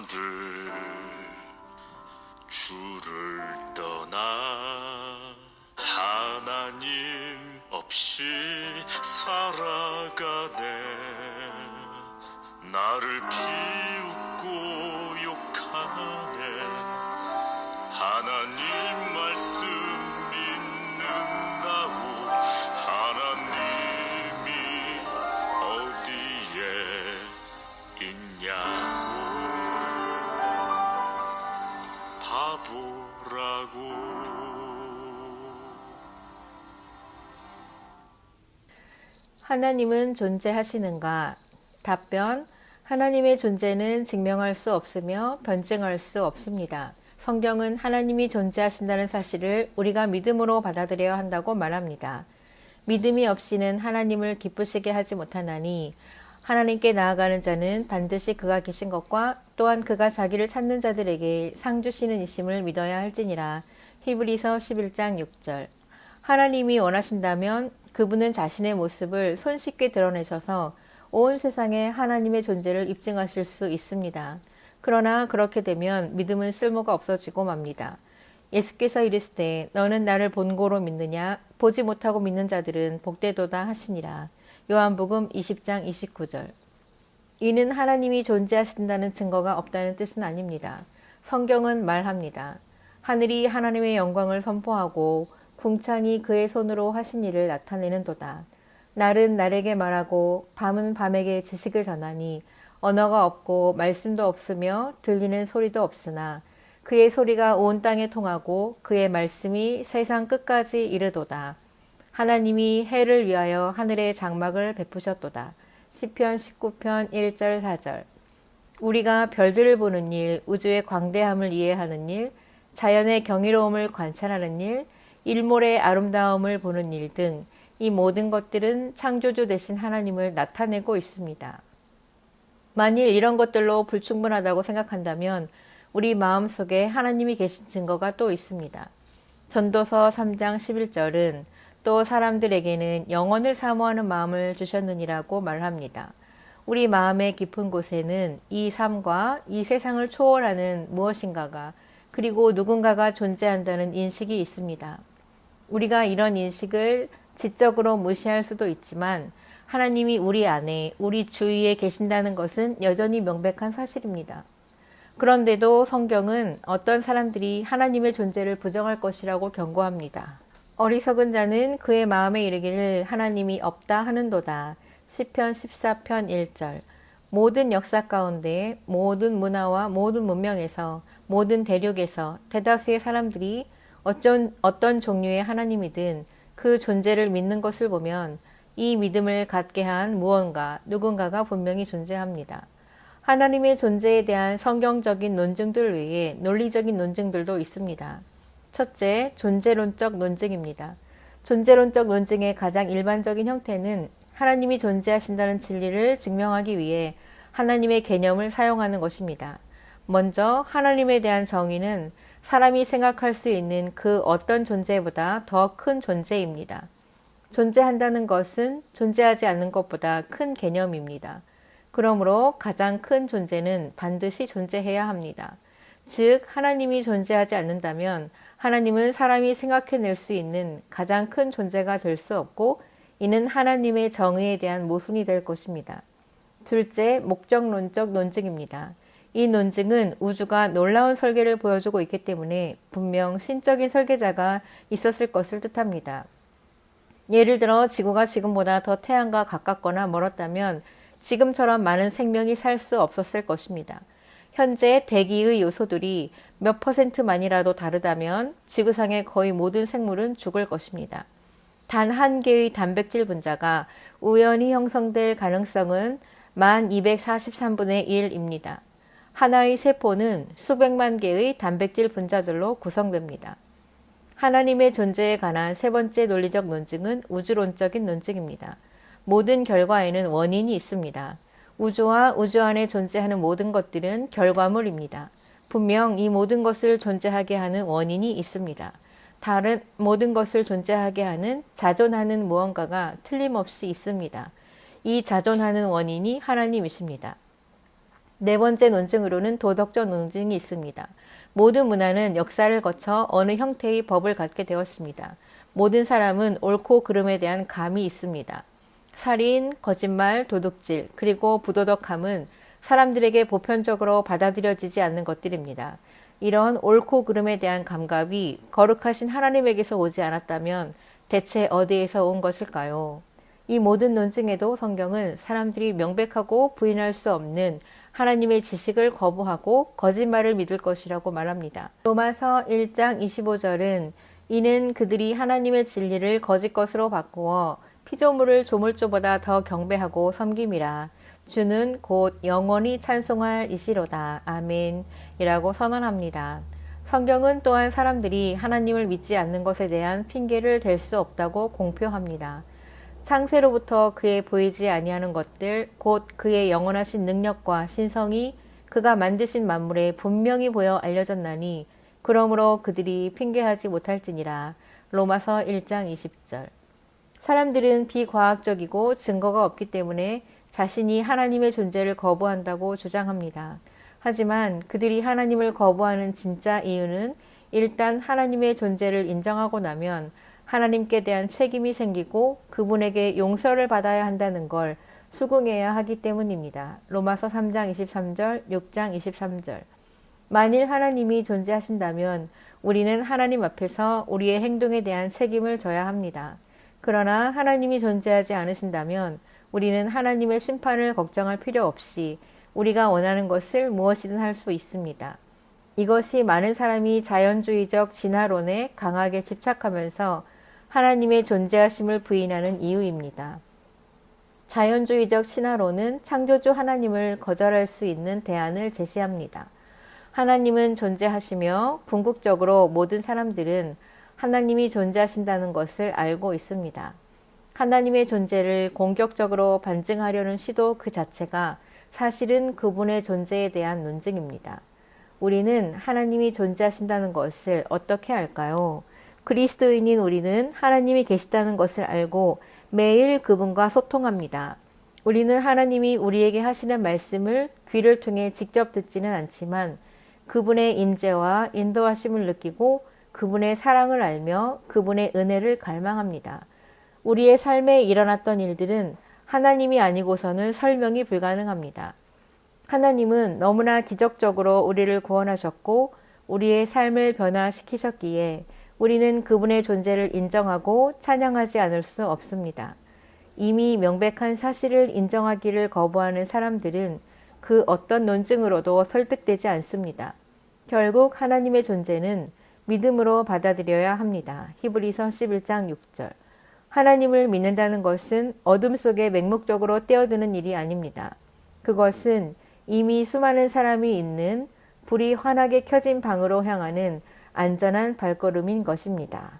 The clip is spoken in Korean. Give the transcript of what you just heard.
사람들 주를 떠나 하나님 없이 살아가네. 나를 비웃고 욕하네. 하나님 말씀 믿는다고 하나님이 어디에 있냐고 바보라고. 하나님은 존재하시는가? 답변: 하나님의 존재는 증명할 수 없으며 변증할 수 없습니다. 성경은 하나님이 존재하신다는 사실을 우리가 믿음으로 받아들여야 한다고 말합니다. 믿음이 없이는 하나님을 기쁘시게 하지 못하나니 하나님께 나아가는 자는 반드시 그가 계신 것과 또한 그가 자기를 찾는 자들에게 상 주시는 이심을 믿어야 할지니라. 히브리서 11장 6절. 하나님이 원하신다면 그분은 자신의 모습을 손쉽게 드러내셔서 온 세상에 하나님의 존재를 입증하실 수 있습니다. 그러나 그렇게 되면 믿음은 쓸모가 없어지고 맙니다. 예수께서 이르시되 너는 나를 본고로 믿느냐? 보지 못하고 믿는 자들은 복되도다 하시니라. 요한복음 20장 29절. 이는 하나님이 존재하신다는 증거가 없다는 뜻은 아닙니다. 성경은 말합니다. 하늘이 하나님의 영광을 선포하고 궁창이 그의 손으로 하신 일을 나타내는도다. 날은 날에게 말하고 밤은 밤에게 지식을 전하니 언어가 없고 말씀도 없으며 들리는 소리도 없으나 그의 소리가 온 땅에 통하고 그의 말씀이 세상 끝까지 이르도다. 하나님이 해를 위하여 하늘에 장막을 베푸셨도다. 시편 19편 1절 4절. 우리가 별들을 보는 일, 우주의 광대함을 이해하는 일, 자연의 경이로움을 관찰하는 일, 일몰의 아름다움을 보는 일 등 이 모든 것들은 창조주 되신 하나님을 나타내고 있습니다. 만일 이런 것들로 불충분하다고 생각한다면 우리 마음속에 하나님이 계신 증거가 또 있습니다. 전도서 3장 11절은 또 사람들에게는 영원을 사모하는 마음을 주셨느니라고 말합니다. 우리 마음의 깊은 곳에는 이 삶과 이 세상을 초월하는 무엇인가가 그리고 누군가가 존재한다는 인식이 있습니다. 우리가 이런 인식을 지적으로 무시할 수도 있지만 하나님이 우리 안에, 우리 주위에 계신다는 것은 여전히 명백한 사실입니다. 그런데도 성경은 어떤 사람들이 하나님의 존재를 부정할 것이라고 경고합니다. 어리석은 자는 그의 마음에 이르기를 하나님이 없다 하는도다. 시편 14편 1절. 모든 역사 가운데 모든 문화와 모든 문명에서 모든 대륙에서 대다수의 사람들이 어떤 종류의 하나님이든 그 존재를 믿는 것을 보면 이 믿음을 갖게 한 누군가가 분명히 존재합니다. 하나님의 존재에 대한 성경적인 논증들 외에 논리적인 논증들도 있습니다. 첫째, 존재론적 논증입니다. 존재론적 논증의 가장 일반적인 형태는 하나님이 존재하신다는 진리를 증명하기 위해 하나님의 개념을 사용하는 것입니다. 먼저 하나님에 대한 정의는 사람이 생각할 수 있는 그 어떤 존재보다 더 큰 존재입니다. 존재한다는 것은 존재하지 않는 것보다 큰 개념입니다. 그러므로 가장 큰 존재는 반드시 존재해야 합니다. 즉, 하나님이 존재하지 않는다면 하나님은 사람이 생각해낼 수 있는 가장 큰 존재가 될 수 없고 이는 하나님의 정의에 대한 모순이 될 것입니다. 둘째, 목적론적 논증입니다. 이 논증은 우주가 놀라운 설계를 보여주고 있기 때문에 분명 신적인 설계자가 있었을 것을 뜻합니다. 예를 들어 지구가 지금보다 더 태양과 가깝거나 멀었다면 지금처럼 많은 생명이 살 수 없었을 것입니다. 현재 대기의 요소들이 몇 %만이라도 다르다면 지구상의 거의 모든 생물은 죽을 것입니다. 단 한 개의 단백질 분자가 우연히 형성될 가능성은 1243분의 1입니다. 하나의 세포는 수백만 개의 단백질 분자들로 구성됩니다. 하나님의 존재에 관한 세 번째 논리적 논증은 우주론적인 논증입니다. 모든 결과에는 원인이 있습니다. 우주와 우주 안에 존재하는 모든 것들은 결과물입니다. 분명 이 모든 것을 존재하게 하는 원인이 있습니다. 다른 모든 것을 존재하게 하는 자존하는 무언가가 틀림없이 있습니다. 이 자존하는 원인이 하나님이십니다. 네 번째 논증으로는 도덕적 논증이 있습니다. 모든 문화는 역사를 거쳐 어느 형태의 법을 갖게 되었습니다. 모든 사람은 옳고 그름에 대한 감이 있습니다. 살인, 거짓말, 도둑질, 그리고 부도덕함은 사람들에게 보편적으로 받아들여지지 않는 것들입니다. 이런 옳고 그름에 대한 감각이 거룩하신 하나님에게서 오지 않았다면 대체 어디에서 온 것일까요? 이 모든 논증에도 성경은 사람들이 명백하고 부인할 수 없는 하나님의 지식을 거부하고 거짓말을 믿을 것이라고 말합니다. 로마서 1장 25절은 이는 그들이 하나님의 진리를 거짓 것으로 바꾸어 피조물을 조물주보다 더 경배하고 섬김이라. 주는 곧 영원히 찬송할 이시로다. 아멘. 이라고 선언합니다. 성경은 또한 사람들이 하나님을 믿지 않는 것에 대한 핑계를 댈 수 없다고 공표합니다. 창세로부터 그의 보이지 아니하는 것들, 곧 그의 영원하신 능력과 신성이 그가 만드신 만물에 분명히 보여 알려졌나니 그러므로 그들이 핑계하지 못할지니라. 로마서 1장 20절. 사람들은 비과학적이고 증거가 없기 때문에 자신이 하나님의 존재를 거부한다고 주장합니다. 하지만 그들이 하나님을 거부하는 진짜 이유는 일단 하나님의 존재를 인정하고 나면 하나님께 대한 책임이 생기고 그분에게 용서를 받아야 한다는 걸 수긍해야 하기 때문입니다. 로마서 3장 23절, 6장 23절. 만일 하나님이 존재하신다면 우리는 하나님 앞에서 우리의 행동에 대한 책임을 져야 합니다. 그러나 하나님이 존재하지 않으신다면 우리는 하나님의 심판을 걱정할 필요 없이 우리가 원하는 것을 무엇이든 할 수 있습니다. 이것이 많은 사람이 자연주의적 진화론에 강하게 집착하면서 하나님의 존재하심을 부인하는 이유입니다. 자연주의적 신화론은 창조주 하나님을 거절할 수 있는 대안을 제시합니다. 하나님은 존재하시며 궁극적으로 모든 사람들은 하나님이 존재하신다는 것을 알고 있습니다. 하나님의 존재를 공격적으로 반증하려는 시도 그 자체가 사실은 그분의 존재에 대한 논증입니다. 우리는 하나님이 존재하신다는 것을 어떻게 알까요? 그리스도인인 우리는 하나님이 계시다는 것을 알고 매일 그분과 소통합니다. 우리는 하나님이 우리에게 하시는 말씀을 귀를 통해 직접 듣지는 않지만 그분의 임재와 인도하심을 느끼고 그분의 사랑을 알며 그분의 은혜를 갈망합니다. 우리의 삶에 일어났던 일들은 하나님이 아니고서는 설명이 불가능합니다. 하나님은 너무나 기적적으로 우리를 구원하셨고 우리의 삶을 변화시키셨기에 우리는 그분의 존재를 인정하고 찬양하지 않을 수 없습니다. 이미 명백한 사실을 인정하기를 거부하는 사람들은 그 어떤 논증으로도 설득되지 않습니다. 결국 하나님의 존재는 믿음으로 받아들여야 합니다. 히브리서 11장 6절. 하나님을 믿는다는 것은 어둠 속에 맹목적으로 뛰어드는 일이 아닙니다. 그것은 이미 수많은 사람이 있는 불이 환하게 켜진 방으로 향하는 안전한 발걸음인 것입니다.